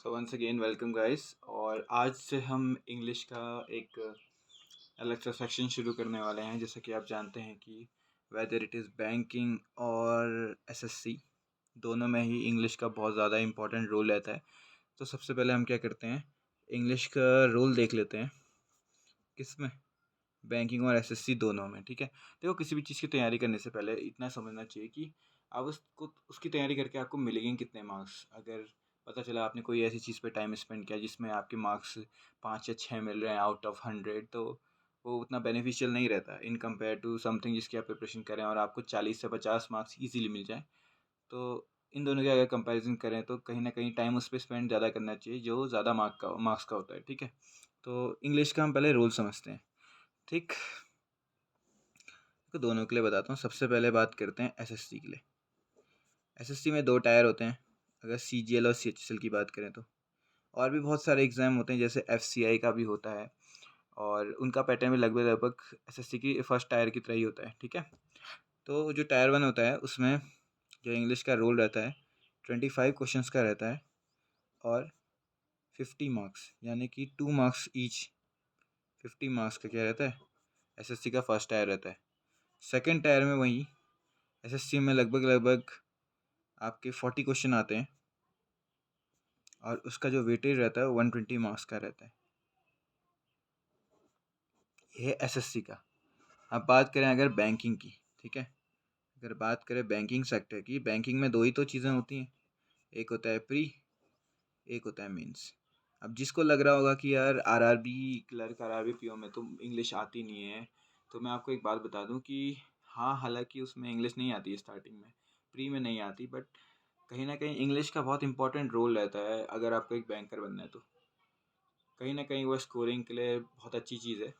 सो once again welcome guys. और आज से हम इंग्लिश का एक अलग सा सेक्शन शुरू करने वाले हैं। जैसे कि आप जानते हैं कि वेदर इट इज़ बैंकिंग और एसएससी, दोनों में ही इंग्लिश का बहुत ज़्यादा इंपॉर्टेंट रोल रहता है। तो सबसे पहले हम क्या करते हैं, इंग्लिश का रोल देख लेते हैं। किसमें? बैंकिंग और एसएससी दोनों में। ठीक है, देखो किसी भी चीज़ की तैयारी करने से पहले इतना समझना चाहिए कि आप उसकी तैयारी करके आपको मिलेंगे कितने मार्क्स। अगर पता चला आपने कोई ऐसी चीज़ पे टाइम स्पेंड किया जिसमें आपके मार्क्स 5 या 6 मिल रहे हैं आउट ऑफ 100, तो वो उतना बेनिफिशियल नहीं रहता इन कंपेयर टू समथिंग जिसकी आप प्रिपरेशन करें और आपको 40 से 50 मार्क्स ईजीली मिल जाए। तो इन दोनों के अगर कंपैरिजन करें तो कहीं ना कहीं टाइम उस पर स्पेंड ज़्यादा करना चाहिए जो ज़्यादा मार्क्स का होता है। ठीक है, तो इंग्लिश का हम पहले रूल समझते हैं। ठीक, तो दोनों के लिए बताता हूँ। सबसे पहले बात करते हैं एसएससी के लिए। एसएससी में 2 टायर होते हैं अगर सीजीएल और सीएचएसएल की बात करें तो। और भी बहुत सारे एग्ज़ाम होते हैं जैसे एफसीआई का भी होता है, और उनका पैटर्न भी लगभग लगभग एसएससी की फर्स्ट टायर की तरह ही होता है। ठीक है, तो जो टायर 1 होता है उसमें जो इंग्लिश का रोल रहता है 25 क्वेश्चंस का रहता है और 50 मार्क्स, यानी कि 2 मार्क्स ईच। 50 मार्क्स का क्या रहता है, एसएससी का फर्स्ट टायर रहता है। सेकेंड टायर में वही एसएससी में लगभग लगभग आपके 40 क्वेश्चन आते हैं और उसका जो वेटेज रहता है वो 120 मार्क्स का रहता है। ये है एसएससी का। अब बात करें अगर बैंकिंग की, ठीक है, अगर बात करें बैंकिंग सेक्टर की, बैंकिंग में 2 ही तो चीज़ें होती हैं, एक होता है प्री, एक होता है मेंस। अब जिसको लग रहा होगा कि यार आरआरबी क्लर्क, आरआरबी पीओ में तो इंग्लिश आती नहीं है, तो मैं आपको एक बात बता दूं कि हाँ, हालांकि उसमें इंग्लिश नहीं आती है स्टार्टिंग में, प्री में नहीं आती, बट कहीं ना कहीं इंग्लिश का बहुत इंपॉर्टेंट रोल रहता है अगर आपको एक बैंकर बनना है तो। कहीं ना कहीं वो स्कोरिंग के लिए बहुत अच्छी चीज़ है।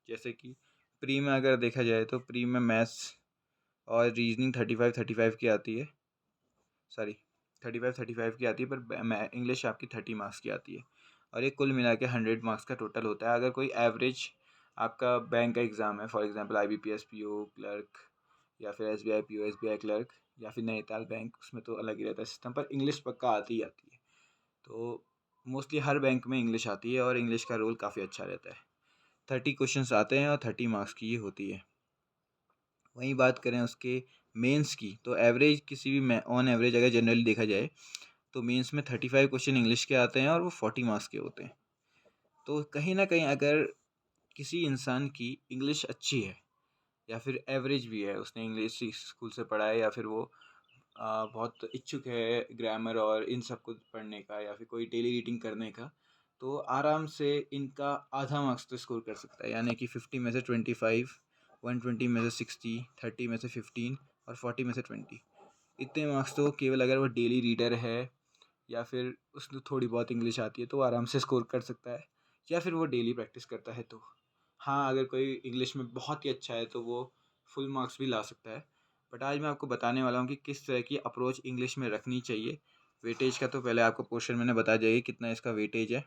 जैसे कि प्री में अगर देखा जाए तो प्री में मैथ्स और रीजनिंग 35 की आती है, सॉरी 35 की आती है, पर इंग्लिश आपकी 30 मार्क्स की आती है। और ये कुल मिला के 100 मार्क्स का टोटल होता है। अगर कोई एवरेज आपका बैंक का एग्ज़ाम है, for example IBPS PO clerk, या फिर एसबीआई पीओ एसबीआई क्लर्क, या फिर नैनीताल बैंक, उसमें तो अलग ही रहता है सिस्टम, पर इंग्लिश पक्का आती ही आती है। तो मोस्टली हर बैंक में इंग्लिश आती है और इंग्लिश का रोल काफ़ी अच्छा रहता है। 30 क्वेश्चंस आते हैं और 30 मार्क्स की ये होती है। वहीं बात करें उसके मेंस की, तो एवरेज किसी भी में ऑन एवरेज अगर जनरली देखा जाए तो मेंस में 35 क्वेश्चन इंग्लिश के आते हैं और वो 40 मार्क्स के होते हैं। तो कहीं ना कहीं अगर किसी इंसान की इंग्लिश अच्छी है या फिर एवरेज भी है, उसने इंग्लिश स्कूल से पढ़ा है, या फिर वो बहुत इच्छुक है ग्रामर और इन सब कुछ पढ़ने का, या फिर कोई डेली रीडिंग करने का, तो आराम से इनका आधा मार्क्स तो स्कोर कर सकता है। यानी कि 50 में से 25, 120 में से 60, 30 में से 15 और 40 में से 20, इतने मार्क्स तो केवल अगर वो डेली रीडर है या फिर उसको थोड़ी बहुत इंग्लिश आती है तो वो आराम से स्कोर कर सकता है, या फिर वो डेली प्रैक्टिस करता है तो। हाँ, अगर कोई इंग्लिश में बहुत ही अच्छा है तो वो फुल मार्क्स भी ला सकता है। बट आज मैं आपको बताने वाला हूँ कि किस तरह की अप्रोच इंग्लिश में रखनी चाहिए। वेटेज का तो पहले आपको क्वेश्चन मैंने बता दिया कि कितना इसका वेटेज है।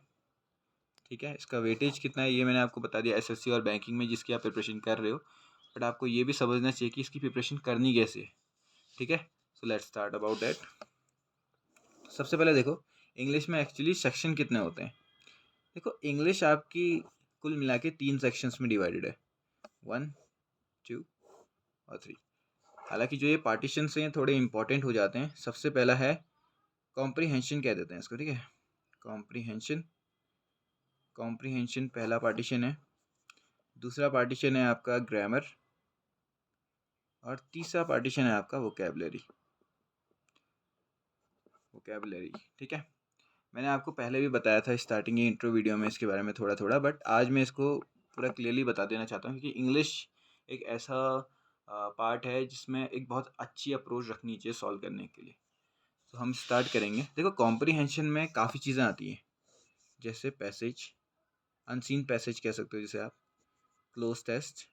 ठीक है, इसका वेटेज कितना है ये मैंने आपको बता दिया एसएससी और बैंकिंग में जिसकी आप प्रिपरेशन कर रहे हो। बट आपको ये भी समझना चाहिए कि इसकी प्रिपरेशन करनी कैसे है। ठीक है, so let's start about that. सबसे पहले देखो, इंग्लिश में एक्चुअली सेक्शन कितने होते हैं। देखो, इंग्लिश आपकी कुल मिला के 3 सेक्शंस में डिवाइडेड है, 1, 2 और 3। हालांकि जो ये पार्टीशन हैं ये थोड़े इंपॉर्टेंट हो जाते हैं। सबसे पहला है कॉम्प्रीहेंशन, कह देते हैं इसको। ठीक है, कॉम्प्रीहेंशन, कॉम्प्रीहेंशन पहला पार्टीशन है। दूसरा पार्टीशन है आपका ग्रामर, और तीसरा पार्टीशन है आपका वोकेबलरी। वोकेबलरी, ठीक है, मैंने आपको पहले भी बताया था स्टार्टिंग की इंट्रो वीडियो में इसके बारे में थोड़ा थोड़ा, बट आज मैं इसको पूरा क्लियरली बता देना चाहता हूँ क्योंकि इंग्लिश एक ऐसा पार्ट है जिसमें एक बहुत अच्छी अप्रोच रखनी चाहिए सॉल्व करने के लिए। तो हम स्टार्ट करेंगे। देखो, कॉम्प्रीहेंशन में काफ़ी चीज़ें आती हैं, जैसे पैसेज, अनसीन पैसेज कह सकते हो जिसे आप, क्लोज टेस्ट,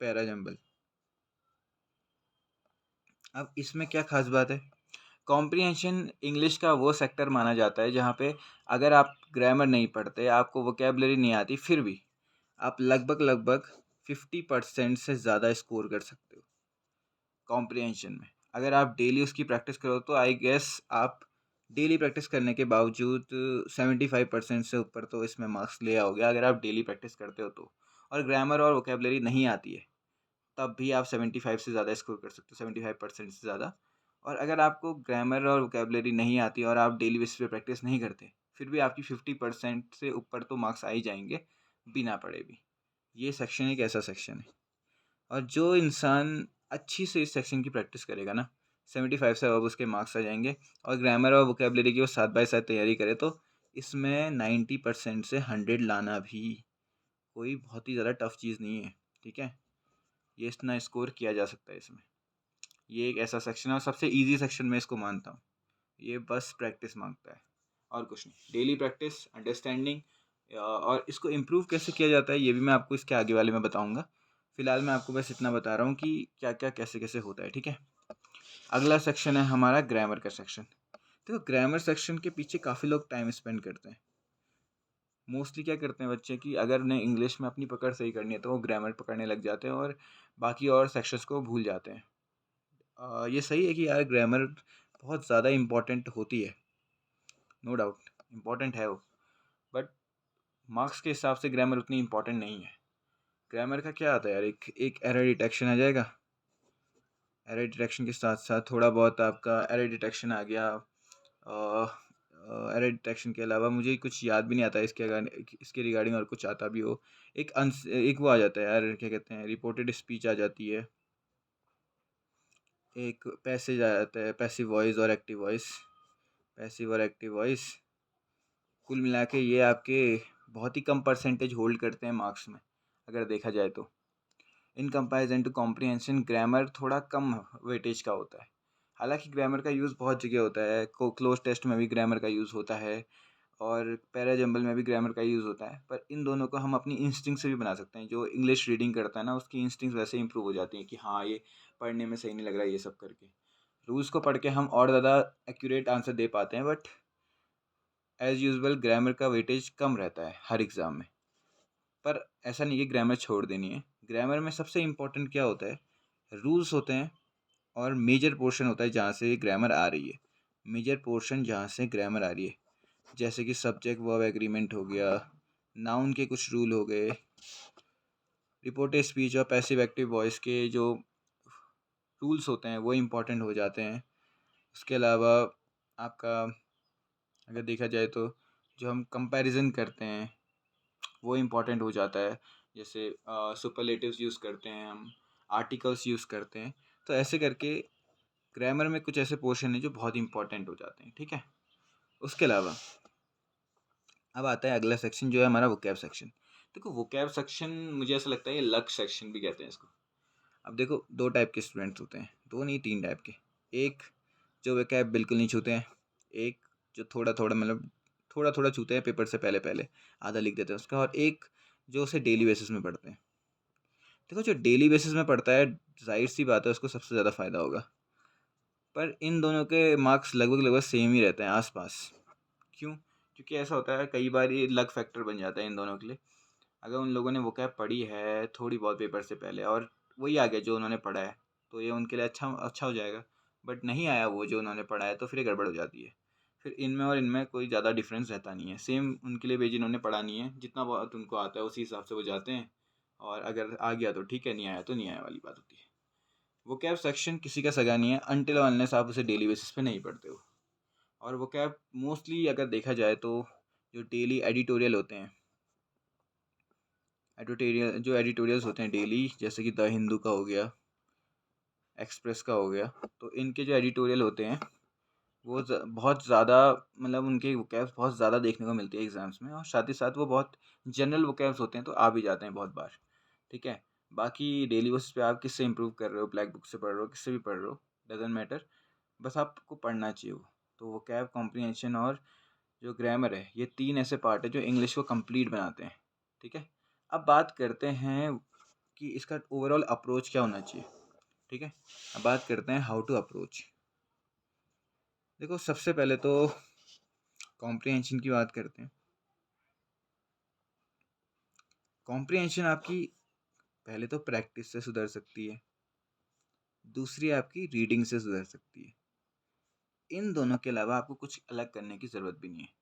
पैराजम्बल। अब इसमें क्या खास बात है, कॉम्प्रीहेंशन इंग्लिश का वो सेक्टर माना जाता है जहाँ पे अगर आप ग्रामर नहीं पढ़ते, आपको वोकेबलरी नहीं आती, फिर भी आप लगभग लगभग 50% से ज़्यादा स्कोर कर सकते हो कॉम्प्रीहेंशन में। अगर आप डेली उसकी प्रैक्टिस करो तो आई गेस आप डेली प्रैक्टिस करने के बावजूद 75% से ऊपर तो इसमें मार्क्स ले आओगे, अगर आप डेली प्रैक्टिस करते हो तो। और ग्रामर और वोकेबलरी नहीं आती है तब भी आप 75 से ज़्यादा स्कोर कर सकते हो, 75% से ज़्यादा। और अगर आपको ग्रामर और वोकेबलरी नहीं आती और आप डेली बेसिस पे प्रैक्टिस नहीं करते, फिर भी आपकी 50% से ऊपर तो मार्क्स आ ही जाएंगे बिना पढ़े भी। ये सेक्शन एक ऐसा सेक्शन है, और जो इंसान अच्छी से इस सेक्शन की प्रैक्टिस करेगा ना, 75 से अब उसके मार्क्स आ जाएंगे। और ग्रामर और वोकेबलरी की वो साथ बाय साथ तैयारी करे तो इसमें 90% से 100 लाना भी कोई बहुत ही ज़्यादा टफ चीज़ नहीं है, ठीक है। ये इतना स्कोर किया जा सकता है इसमें। ये एक ऐसा सेक्शन है और सबसे इजी सेक्शन मैं इसको मानता हूँ। ये बस प्रैक्टिस मांगता है और कुछ नहीं, डेली प्रैक्टिस, अंडरस्टैंडिंग। और इसको इम्प्रूव कैसे किया जाता है ये भी मैं आपको इसके आगे वाले में बताऊंगा। फिलहाल मैं आपको बस इतना बता रहा हूँ कि क्या क्या कैसे कैसे होता है, ठीक है। अगला सेक्शन है हमारा ग्रामर का सेक्शन। देखो ग्रामर सेक्शन के पीछे काफ़ी लोग टाइम स्पेंड करते हैं। मोस्टली क्या करते हैं बच्चे कि अगर उन्हें इंग्लिश में अपनी पकड़ सही करनी है तो वो ग्रामर पकड़ने लग जाते हैं और बाकी और सेक्शंस को भूल जाते हैं। ये सही है कि यार ग्रामर बहुत ज़्यादा इम्पॉर्टेंट होती है, नो डाउट इम्पॉर्टेंट है वो, बट मार्क्स के हिसाब से ग्रामर उतनी इम्पॉर्टेंट नहीं है। ग्रामर का क्या आता है यार, एक एक एरर डिटेक्शन आ जाएगा, एरर डिटेक्शन के साथ साथ थोड़ा बहुत आपका एरर डिटेक्शन आ गया। एरर डिटेक्शन के अलावा मुझे कुछ याद भी नहीं आता इसके रिगार्डिंग, और कुछ आता भी हो। एक वो आ जाता है यार, क्या कहते हैं, रिपोर्टेड स्पीच आ जाती है, एक पैसेज आ जाता है, पैसिव वॉइस और एक्टिव वॉइस, पैसिव और एक्टिव वॉइस। कुल मिला के ये आपके बहुत ही कम परसेंटेज होल्ड करते हैं मार्क्स में अगर देखा जाए तो। In comparison to comprehension grammar थोड़ा कम वेटेज का होता है। हालांकि ग्रामर का यूज़ बहुत जगह होता है, क्लोज टेस्ट में भी ग्रामर का यूज़ होता है और पैराजम्बल में भी ग्रामर का यूज़ होता है। पर इन दोनों को हम अपनी इंस्टिंक्ट से भी बना सकते हैं। जो इंग्लिश रीडिंग करता है ना, उसकी इंस्टिंक्ट वैसे इंप्रूव हो जाती हैं कि हाँ ये पढ़ने में सही नहीं लग रहा है, ये सब करके रूल्स को पढ़ के हम और ज़्यादा एक्यूरेट आंसर दे पाते हैं। बट एज़ यूजुअल ग्रामर का वेटेज कम रहता है हर एग्ज़ाम में। पर ऐसा नहीं है ग्रामर छोड़ देनी है। ग्रामर में सबसे इम्पोर्टेंट क्या होता है, रूल्स होते हैं और मेजर पोर्शन होता है जहाँ से ग्रामर आ रही है। मेजर पोर्शन जहाँ से ग्रामर आ रही है, जैसे कि सब्जेक्ट वर्ब एग्रीमेंट हो गया, नाउन के कुछ रूल हो गए, रिपोर्टेड स्पीच और पैसिव एक्टिव वॉइस के जो रूल्स होते हैं वो इम्पोर्टेंट हो जाते हैं। उसके अलावा आपका अगर देखा जाए तो जो हम कंपैरिजन करते हैं वो इम्पॉर्टेंट हो जाता है। जैसे सुपरलेटिव्स यूज़ करते हैं हम, आर्टिकल्स यूज़ करते हैं। तो ऐसे करके ग्रामर में कुछ ऐसे पोर्शन हैं जो बहुत इंपॉर्टेंट हो जाते हैं, ठीक है। उसके अलावा अब आता है अगला सेक्शन जो है हमारा वोकैब सेक्शन। देखो वोकैब सेक्शन मुझे ऐसा लगता है ये लक सेक्शन भी कहते हैं इसको। अब देखो दो टाइप के स्टूडेंट्स होते हैं, दो नहीं तीन टाइप के। एक जो वोकैब बिल्कुल नहीं छूते हैं, एक जो थोड़ा थोड़ा मतलब थोड़ा थोड़ा छूते हैं पेपर से पहले पहले, आधा लिख देते हैं उसका, और एक जो उसे डेली बेसिस में पढ़ते हैं। देखो जो डेली बेसिस में पढ़ता है जाहिर सी बात है उसको सबसे ज़्यादा फ़ायदा होगा। पर इन दोनों के मार्क्स लगभग लगभग सेम ही रहते हैं आसपास। क्यों? क्योंकि ऐसा होता है कई बार ये लक फैक्टर बन जाता है इन दोनों के लिए। अगर उन लोगों ने वोकैब पढ़ी है थोड़ी बहुत पेपर से पहले और वही आ गया जो उन्होंने पढ़ा है, तो ये उनके लिए अच्छा अच्छा हो जाएगा। बट नहीं आया वो जो उन्होंने पढ़ा है तो फिर ये गड़बड़ हो जाती है। फिर इनमें और इनमें कोई ज़्यादा डिफरेंस रहता नहीं है, सेम उनके लिए भी जिन्होंने पढ़ा नहीं है जितना बहुत उनको आता है उसी हिसाब से वो जाते हैं। और अगर आ गया तो ठीक है, नहीं आया तो नहीं आया वाली बात होती है। वोकैब सेक्शन किसी का सगा नहीं है अनटिल अनलेस आप उसे डेली बेसिस पे नहीं पढ़ते हो। और वोकैब मोस्टली अगर देखा जाए तो जो डेली एडिटोरियल होते हैं, एडिटोरियल्स होते हैं डेली, जैसे कि द हिंदू का हो गया, एक्सप्रेस का हो गया, तो इनके जो एडिटोरियल होते हैं वो बहुत ज़्यादा मतलब उनके वोकैब्स बहुत ज़्यादा देखने को मिलती है एग्ज़ाम्स में, और साथ ही साथ वो बहुत जनरल वोकैब्स होते हैं तो आ भी जाते हैं बहुत बार, ठीक है। बाकी डेली बेसिस पे आप किससे इंप्रूव कर रहे हो, ब्लैक बुक से पढ़ रहे हो, किससे भी पढ़ रहे हो, डजेंट मैटर, बस आपको पढ़ना चाहिए वो। तो वोकैब, कॉम्प्रिहेंशन और जो ग्रामर है, ये तीन ऐसे पार्ट है जो इंग्लिश को कंप्लीट बनाते हैं, ठीक है। अब बात करते हैं कि इसका ओवरऑल अप्रोच क्या होना चाहिए, ठीक है। अब बात करते हैं हाउ टू अप्रोच। देखो सबसे पहले तो कॉम्प्रिहेंशन की बात करते हैं। कॉम्प्रिहेंशन आपकी पहले तो प्रैक्टिस से सुधर सकती है, दूसरी आपकी रीडिंग से सुधर सकती है। इन दोनों के अलावा आपको कुछ अलग करने की ज़रूरत भी नहीं है।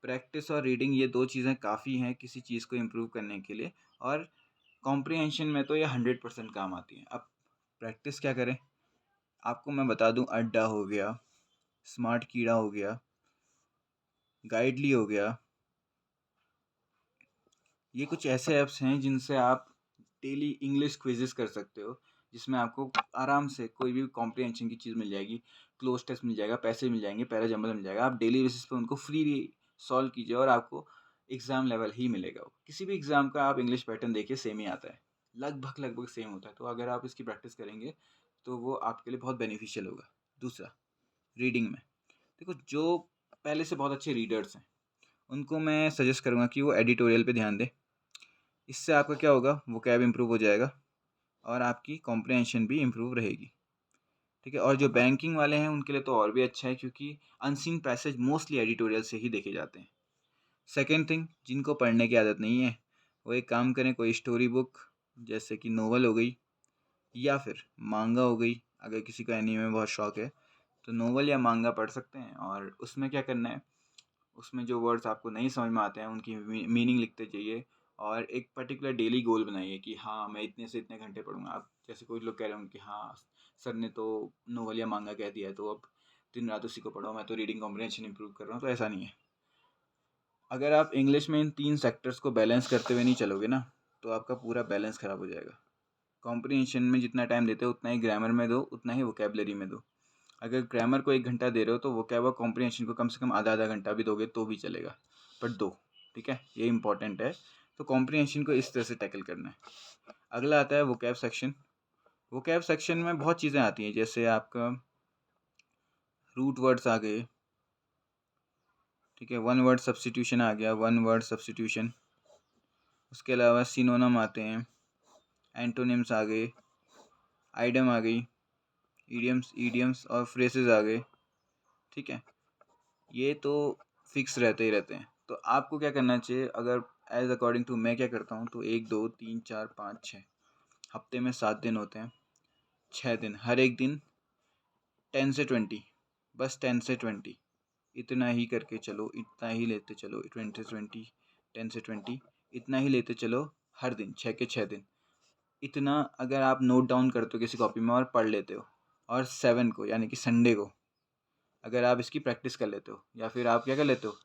प्रैक्टिस और रीडिंग ये 2 चीज़ें काफ़ी हैं किसी चीज़ को इम्प्रूव करने के लिए, और कॉम्प्रिहेंशन में तो ये 100% काम आती है। अब प्रैक्टिस क्या करें? आपको मैं बता दूँ, अड्डा हो गया, स्मार्ट कीड़ा हो गया, गाइडली हो गया, ये कुछ ऐसे ऐप्स हैं जिनसे आप डेली इंग्लिश क्विज़ेस कर सकते हो, जिसमें आपको आराम से कोई भी कॉम्प्रिहेंशन की चीज़ मिल जाएगी, क्लोज़ टेस्ट मिल जाएगा, पैसे मिल जाएँगे, पैराजंबल मिल जाएगा। आप डेली बेसिस पे उनको फ्रीली सॉल्व कीजिए और आपको एग्ज़ाम लेवल ही मिलेगा वो। किसी भी एग्ज़ाम का आप इंग्लिश पैटर्न देखिए, सेम ही आता है। लगभग सेम होता है। तो अगर आप इसकी प्रैक्टिस करेंगे, तो वो आपके लिए बहुत बेनिफिशियल होगा। दूसरा, रीडिंग में देखो, जो पहले से बहुत अच्छे रीडर्स हैं, उनको मैं सजेस्ट करूँगा कि वो एडिटोरियल पे ध्यान दें। इससे आपका क्या होगा, वोकैब इम्प्रूव हो जाएगा और आपकी कॉम्प्रिहेंशन भी इम्प्रूव रहेगी। ठीक है? और जो बैंकिंग वाले हैं उनके लिए तो और भी अच्छा है, क्योंकि अनसीन पैसेज मोस्टली एडिटोरियल से ही देखे जाते हैं। सेकंड थिंग, जिनको पढ़ने की आदत नहीं है, वो एक काम करें, कोई स्टोरी बुक जैसे कि नोवेल हो गई या फिर मांगा हो गई। अगर किसी को एनीमे में बहुत शौक है तो नोवेल या मांगा पढ़ सकते हैं। और उसमें क्या करना है, उसमें जो वर्ड्स आपको नहीं समझ में आते हैं उनकी मीनिंग लिखते जाइए, और एक पर्टिकुलर डेली गोल बनाइए कि हाँ, मैं इतने से इतने घंटे पढ़ूंगा। आप जैसे कोई लोग कह रहे होंगे कि हाँ, सर ने तो नोवेल या मांगा कह दिया है, तो अब दिन रात उसी को पढ़ो, मैं तो रीडिंग कॉम्प्रिहेंशन इंप्रूव कर रहा हूँ। तो ऐसा नहीं है। अगर आप इंग्लिश में इन 3 सेक्टर्स को बैलेंस करते हुए नहीं चलोगे ना, तो आपका पूरा बैलेंस ख़राब हो जाएगा। कॉम्प्रिहेंशन में जितना टाइम देते हो उतना ही ग्रामर में दो, उतना ही वोकैबुलरी में दो। अगर ग्रामर को 1 घंटा दे रहे हो तो वोकैब और कॉम्प्रिहेंशन को कम से कम आधा-आधा घंटा भी दोगे तो भी चलेगा, बट दो। ठीक है? ये इम्पोर्टेंट है। तो कॉम्प्रिहेंशन को इस तरह से टैकल करना है। अगला आता है वोकैब सेक्शन। वोकैब सेक्शन में बहुत चीज़ें आती हैं, जैसे आपका रूट वर्ड्स आ गए। ठीक है? वन वर्ड सब्स्टिट्यूशन आ गया, वन वर्ड सब्स्टिट्यूशन। उसके अलावा सिनोनिम आते हैं, एंटोनिम्स आ गए, आइडम आ गई, ईडियम्स और फ्रेजेस आ गए। ठीक है? ये तो फिक्स रहते ही रहते हैं। तो आपको क्या करना चाहिए, अगर एज अकॉर्डिंग टू मैं क्या करता हूँ, तो 1 2 3 4 5 6 हफ्ते में 7 दिन होते हैं। 6 दिन, हर एक दिन 10 से 20, बस 10 से 20 इतना ही करके चलो, इतना ही लेते चलो। 20 से 20, 10 से 20 इतना ही लेते चलो हर दिन, 6 के 6 दिन। इतना अगर आप नोट डाउन करते हो किसी कॉपी में और पढ़ लेते हो, और 7 को यानी कि संडे को अगर आप इसकी प्रैक्टिस कर लेते हो, या फिर आप क्या कर लेते हो,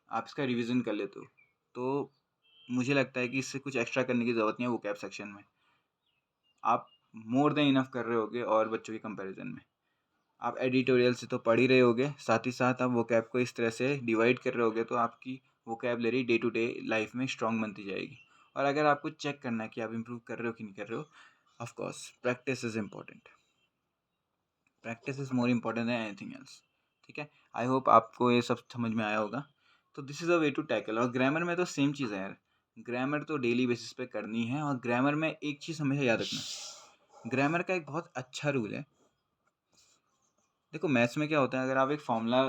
आप इसका रिवीजन कर लेते हो, तो मुझे लगता है कि इससे कुछ एक्स्ट्रा करने की ज़रूरत नहीं है वोकैब सेक्शन में। आप मोर देन इनफ कर रहे होगे, और बच्चों के कंपैरिजन में आप एडिटोरियल से तो पढ़ ही रहे होगे, साथ ही साथ आप वोकैब को इस तरह से डिवाइड कर रहे होगे, तो आपकी vocabulary day to day life में स्ट्रांग बनती जाएगी। और अगर आपको चेक करना है कि आप इम्प्रूव कर रहे हो कि नहीं कर रहे हो, of course practice is important. Practice is more important than anything else. ठीक है? आई होप आपको ये सब समझ में आया होगा। तो this is a way to tackle. और ग्रामर में तो सेम चीज़ है यार। ग्रामर तो डेली बेसिस पे करनी है, और ग्रामर में एक चीज़ हमेशा याद रखना, ग्रामर का एक बहुत अच्छा रूल है। देखो, मैथ्स में क्या होता है, अगर आप एक फॉर्मूला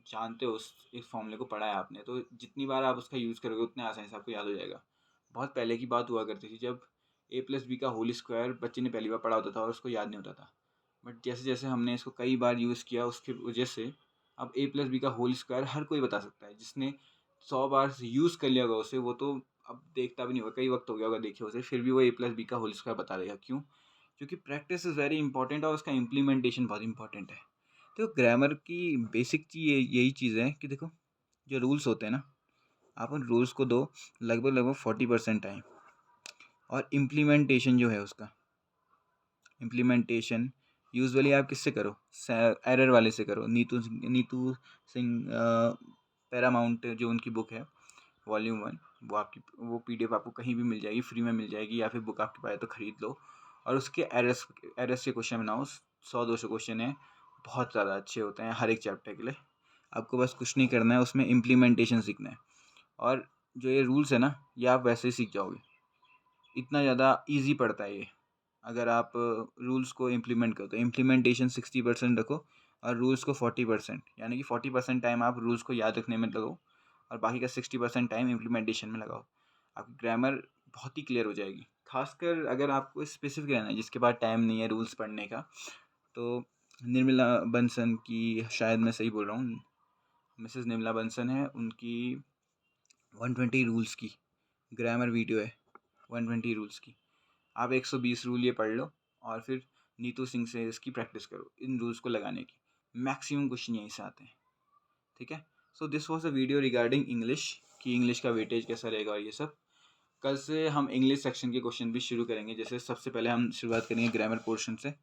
जानते हो, उस एक फॉर्मूले को पढ़ा है आपने, तो जितनी बार आप उसका यूज़ करोगे उतने आसानी से आपको याद हो जाएगा। बहुत पहले की बात हुआ करती थी, जब a+b का होल स्क्वायर बच्चे ने पहली बार पढ़ा होता था और उसको याद नहीं होता था। बट जैसे जैसे हमने इसको कई बार यूज़ किया, उसकी वजह से अब a+b का होल स्क्वायर हर कोई बता सकता है। जिसने 100 बार यूज़ कर लिया होगा उसे, वो तो अब देखता भी नहीं होगा, कई वक्त हो गया होगा देखे उसे, फिर भी वो a+b का होल स्क्वायर बता देगा। क्यों? क्योंकि प्रैक्टिस इज़ वेरी इंपॉर्टेंट, और उसका इम्प्लीमेंटेशन बहुत इंपॉर्टेंट है। तो ग्रामर की बेसिक चीज़ यही चीज़ है कि देखो, जो रूल्स होते हैं ना, आप उन रूल्स को दो लगभग 40% टाइम, और इम्प्लीमेंटेशन जो है उसका, इम्प्लीमेंटेशन यूजुअली आप किससे करो, एरर वाले से करो। नीतू सिंह पैरामाउंट जो उनकी बुक है, वॉल्यूम 1, वो आपकी, वो पीडीएफ आपको कहीं भी मिल जाएगी, फ्री में मिल जाएगी, या फिर बुक आपके पास है तो ख़रीद लो, और उसके एरर्स के क्वेश्चन बनाओ। 100-200 क्वेश्चन है, बहुत ज़्यादा अच्छे होते हैं हर एक चैप्टर के लिए। आपको बस कुछ नहीं करना है, उसमें इम्प्लीमेंटेशन सीखना है। और जो ये रूल्स है ना, ये आप वैसे ही सीख जाओगे। इतना ज़्यादा ईजी पड़ता है ये। अगर आप रूल्स को इम्प्लीमेंट करो, तो इम्प्लीमेंटेशन 60% रखो, और रूल्स को 40%, यानी कि 40% टाइम आप रूल्स को याद रखने में लगाओ, और बाकी का 60% टाइम इम्प्लीमेंटेशन में लगाओ। आपकी ग्रामर बहुत ही क्लियर हो जाएगी। खासकर अगर आपको स्पेसिफिक रहना है, जिसके पास टाइम नहीं है रूल्स पढ़ने का, तो निर्मला बंसल की, शायद मैं सही बोल रहा हूँ, मिसेस निर्मला बंसल है, उनकी 120 रूल्स की ग्रामर वीडियो है, 120 रूल्स की। आप 120 रूल ये पढ़ लो और फिर नीतू सिंह से इसकी प्रैक्टिस करो, इन रूल्स को लगाने की। मैक्सिमम क्वेश्चन यहीं से आते हैं, ठीक है। So this was a video regarding English, कि इंग्लिश का वेटेज कैसा रहेगा और ये सब। कल से हम इंग्लिश सेक्शन के क्वेश्चन भी शुरू करेंगे। जैसे सबसे पहले हम शुरुआत करेंगे ग्रामर पोर्शन से।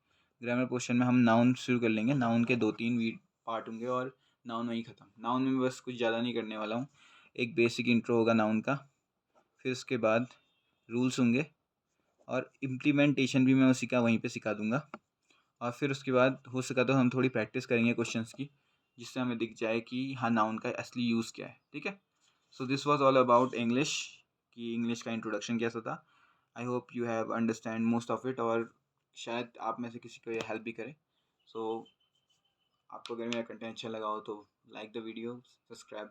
ग्रामर पोर्शन में हम नाउन शुरू कर लेंगे। नाउन के 2-3 पार्ट होंगे और नाउन वहीं ख़त्म। नाउन में बस कुछ ज़्यादा नहीं करने वाला हूँ, एक बेसिक इंट्रो होगा नाउन का, फिर उसके बाद रूल्स होंगे और इम्प्लीमेंटेशन भी मैं उसी का वहीं पे सिखा दूंगा। और फिर उसके बाद हो सका तो हम थोड़ी प्रैक्टिस करेंगे क्वेश्चंस की, जिससे हमें दिख जाए कि हाँ नाउन का असली यूज़ क्या है, ठीक है। So this was all about English, कि इंग्लिश का इंट्रोडक्शन कैसा था। I hope you have understand most of it, और शायद आप में से किसी को ये हेल्प भी करे। सो आपको अगर मेरा कंटेंट अच्छा लगा हो तो like the video, subscribe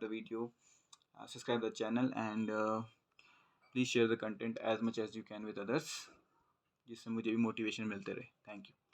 the channel, and please share the content as much as you can with others, जिससे मुझे भी मोटिवेशन मिलते रहे। Thank you.